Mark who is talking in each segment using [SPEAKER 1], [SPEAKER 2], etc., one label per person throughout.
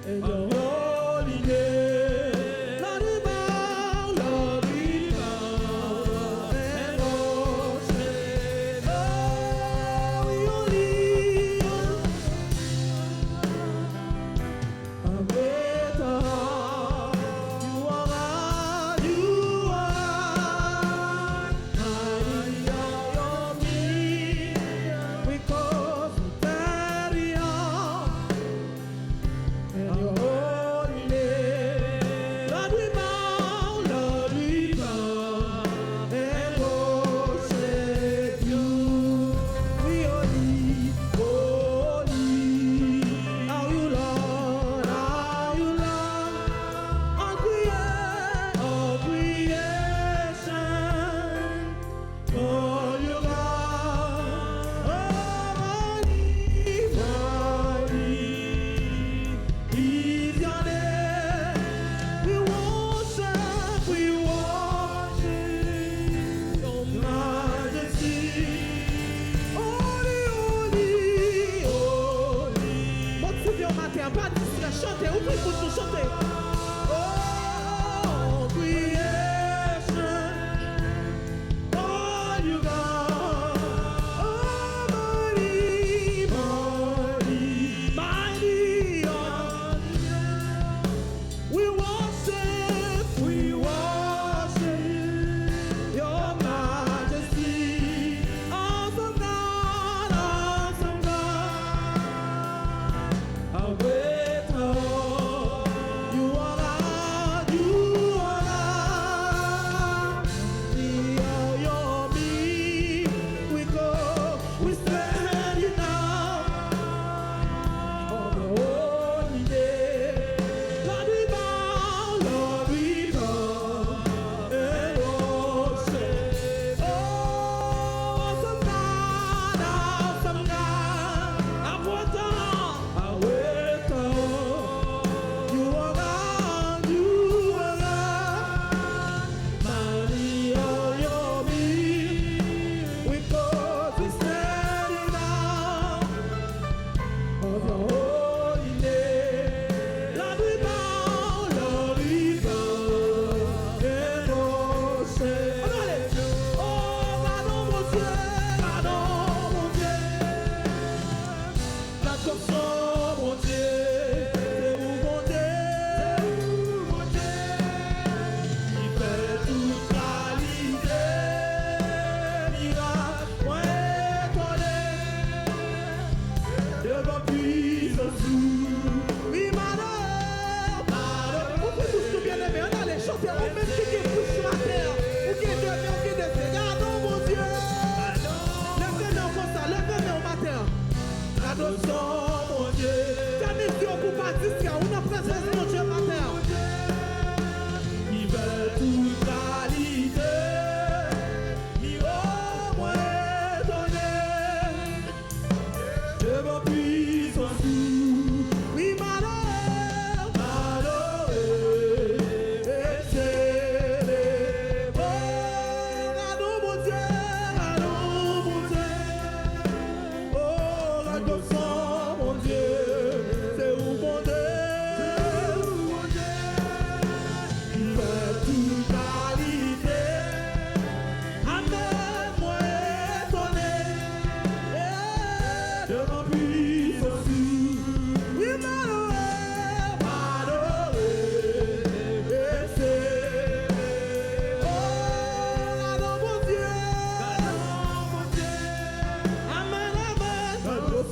[SPEAKER 1] and your holy name. Lord, we bow, Lord, we bow and worship. Oh, we only a better heart. You are God, you are mighty are your deeds, because you carry on. And your holy name. Lord, we bow, Lord, we bow and worship you. We holy, holy are you, Lord, are you, Lord, all creation, for you God, mighty, mighty is your name. We worship your majesty. Holy, holy, holy. Motivez au matin, pas de distrait, chantez, ouvrez pour nous chanter. Oh, creation, all you got. Oh, mighty, mighty, mighty are we worship your majesty. Awesome God, awesome God. How great you are God, you are God. We are your me. We go, we stand you now. On the holy day. Lord, we bow, Lord, we bow and worship. Oh, awesome God, awesome God. I wait on. You are God, you are God. Mighty are your deeds, because we stand now of your holy name. Lord, we bow, Lord, we bow and worship. Oh, pardon mon Dieu, pardon mon Dieu. La chanson, mon Dieu, c'est vous, mon Dieu, qui fait toute qualité, miracle, moi étonné. Devant puissance, oui, malheur, malheur. Vous pouvez tous nous bien aimer, on allait chanter, on met ce qui est plus sur la terre. Ou qui est de bien, ou qui est de bien. Gardons mon Dieu. Lève-le comme ça, lève-le au matin. Adoption, mon Dieu. Ta mission pour pas distraire, on a présence mon Dieu matin. Il veut toute qualité. Oh, moi étonné. Devant puissance, oui, malheur, malheur, excellé. Oh, regarde mon Dieu, oh, regarde mon Dieu, c'est où mon Dieu, il fait toute qualité. Amen, moi étonné. Devant puissance, oui, malheureux, malheureux, excellé. Oh, regarde mon Dieu, amen, amen. Regarde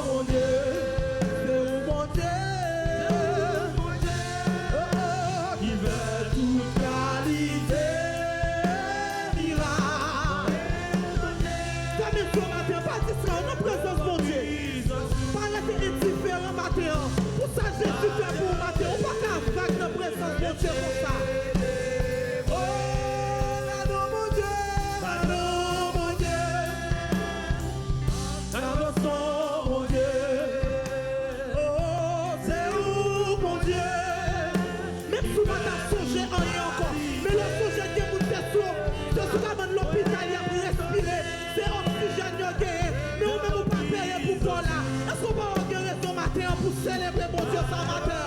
[SPEAKER 1] mon Dieu, c'est où mon Dieu, oh, qui veut toute qualité, miracle. Ta mission matin, pas distraire, on a présence mon Dieu. Pas rester indifférent matin. Pour ça, Jésus fait pour matin. On va pas vague de présence mon Dieu pour ça. Oh, regarde mon Dieu, regarde mon Dieu. Regarde mon Dieu. Oh, c'est où mon Dieu. Même si on t'a songé en rien encore. Mais le songé qui est pour tes sourds. C'est ce qu'on amène l'hôpital, il a pour respirer. C'est oxygène, il y a gagné. Mais on ne peut pas payer pour ça là. Est-ce qu'on va organiser son matin pour célébrer mon Dieu ce matin?